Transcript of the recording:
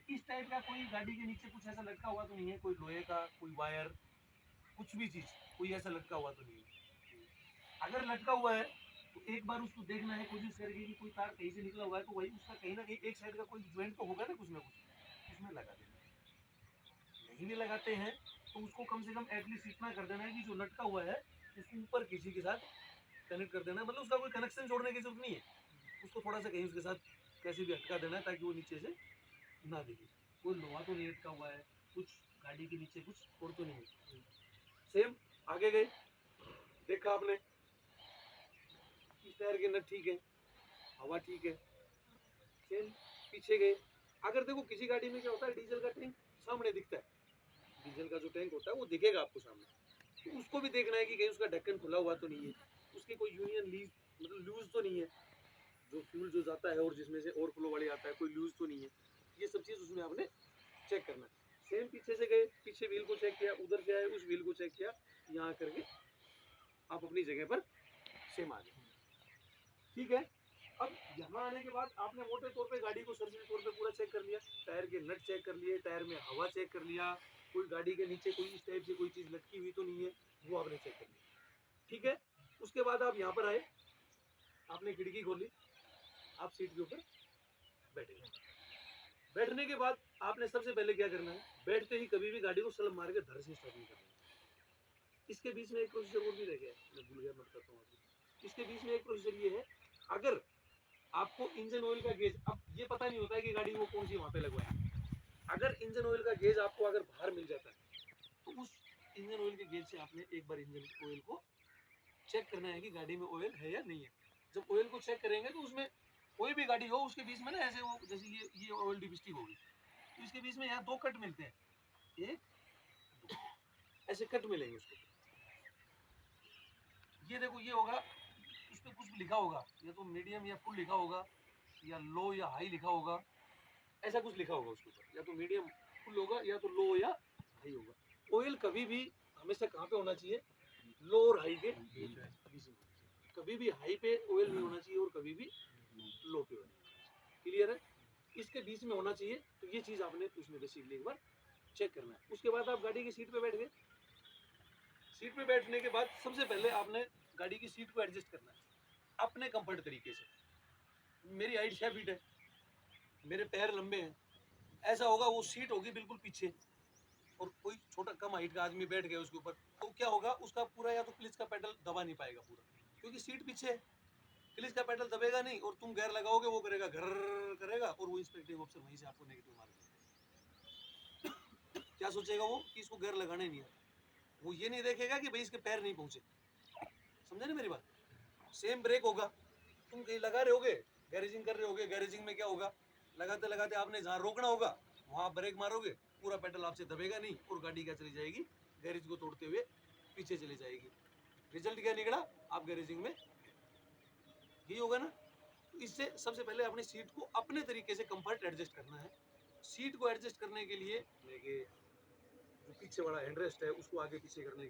इस टाइप का कोई गाड़ी के नीचे कुछ ऐसा लटका हुआ तो नहीं है, कोई लोहे का, कोई वायर, कुछ भी चीज़, कोई ऐसा लटका हुआ तो नहीं है। अगर लटका हुआ है तो एक बार उसको देखना है, कोशिश करके कि कोई तार कहीं से निकला हुआ है तो वही उसका कहीं ना कहीं एक साइड का कोई ज्वाइंट तो होगा ना कुछ, उसमें लगा देना। नहीं भी लगाते हैं तो उसको कम से कम एटलीस्ट इतना कर देना है कि जो लटका हुआ है उसको ऊपर किसी के साथ कनेक्ट कर देना है, मतलब उसका कोई कनेक्शन जोड़ने की जरूरत नहीं है, उसको थोड़ा सा कहीं उसके साथ कैसे भी अटका देना है ताकि वो नीचे से ना दिखे। कोई लोहा तो नहीं लटका हुआ है, कुछ गाड़ी के नीचे कुछ और तो नहीं है। सेम आगे गए, देखा आपने इस टायर के नट ठीक है, हवा ठीक है। सेम पीछे गए, अगर देखो किसी गाड़ी में क्या होता है, डीजल का टैंक सामने दिखता है, डीजल का जो टैंक होता है वो दिखेगा आपको सामने, तो उसको भी देखना है कि कहीं उसका ढक्कन खुला हुआ तो नहीं है, उसकी कोई यूनियन लीज मतलब लूज तो नहीं है, जो फ्यूल जो जाता है और जिसमें से ओवरफ्लो वाले आता है कोई लूज तो नहीं है, ये सब चीज़ उसमें आपने चेक करना है। सेम पीछे से गए, पीछे व्हील को चेक किया, उधर से आए उस व्हील को चेक किया, यहाँ करके आप अपनी जगह पर सेम आ गए। ठीक है, अब यहाँ आने के बाद आपने मोटे तौर पे गाड़ी को सर्विस तौर पे पूरा चेक कर लिया, टायर के नट चेक कर लिए, टायर में हवा चेक कर लिया, कोई गाड़ी के नीचे कोई इस टाइप से कोई चीज़ लटकी हुई तो नहीं है, वो आपने चेक कर लिया। ठीक है, उसके बाद आप यहाँ पर आए, आपने खिड़की खोली, आप सीट के ऊपर बैठे। बैठने के बाद आपने सबसे पहले क्या करना है, बैठते ही कभी भी गाड़ी को स्लब मार के धर से स्टार्ट नहीं करना। इसके बीच में एक प्रोसीजर और भी रह गया है, मैं भूल गया, मैं बताता हूँ आपको। इसके बीच में एक प्रोसीजर ये है, अगर आपको इंजन ऑयल का गेज, अब ये पता नहीं होता है कि गाड़ी वो कौन सी वहाँ पे लगवाई, अगर इंजन ऑयल का गेज आपको अगर बाहर मिल जाता है तो उस इंजन ऑयल के गेज से आपने एक बार इंजन ऑयल को चेक करना है कि गाड़ी में ऑयल है या नहीं है। जब ऑयल को चेक करेंगे तो उसमें कोई भी गाड़ी हो उसके बीच में ना ऐसे वो जैसे ये ऑयल डिपिस्टिक होगी, तो इसके बीच में यहाँ दो कट मिलते हैं, एक दो, ऐसे कट मिलेंगे उसको। ये देखो ये होगा, उस पर कुछ लिखा होगा, या तो मीडियम या फुल लिखा होगा, या लो या हाई लिखा होगा, ऐसा कुछ लिखा होगा उसके ऊपर, या तो मीडियम फुल होगा या तो लो या हाई होगा। ऑयल कभी भी हमेशा कहाँ पे होना चाहिए, लो और हाई के बीच में, कभी भी हाई पे ऑयल नहीं होना चाहिए और कभी भी लो पे होना चाहिए। क्लियर है, इसके बीच में होना चाहिए, तो ये चीज़ आपने उसमें बेसिकली एक बार चेक करना है। उसके बाद आप गाड़ी की सीट पे बैठ गए, सीट पे बैठने के बाद सबसे पहले आपने गाड़ी की सीट को एडजस्ट करना है अपने कंफर्ट तरीके से। मेरी हाइट 6 फीट है, मेरे पैर लंबे हैं, ऐसा होगा वो सीट होगी बिल्कुल पीछे और कोई छोटा कम हाइट का आदमी बैठ गया उसके ऊपर, तो क्या होगा उसका पूरा या तो क्लिच का पेडल दबा नहीं पाएगा पूरा, क्योंकि सीट पीछे है, क्लिच का पेडल दबेगा नहीं और तुम गेयर लगाओगे वो करेगा घर करेगा और वो इंस्पेक्टिंग ऑफिसर वहीं से आपको नेगेटिव मार देगा। क्या सोचेगा वो कि इसको गेयर लगाने नहीं आता, वो ये नहीं देखेगा कि भाई इसके पैर नहीं पहुंचे। समझे ना मेरी बात। सेम ब्रेक होगा, तुम कहीं लगा रहे होगे, गैरेजिंग कर रहे होगे, गैरेजिंग में क्या होगा, लगाते लगाते आपने जहाँ रोकना होगा वहाँ ब्रेक मारोगे, पूरा पेडल आपसे दबेगा नहीं और गाड़ी क्या चली जाएगी, गैरेज को तोड़ते हुए पीछे चली जाएगी। रिजल्ट क्या निकला, आप गैरेजिंग में, यही होगा ना। तो इससे सबसे पहले अपनी सीट को अपने तरीके से कंफर्ट एडजस्ट करना है। सीट को एडजस्ट करने के लिए जो पीछे वाला हेडरेस्ट है उसको आगे पीछे करने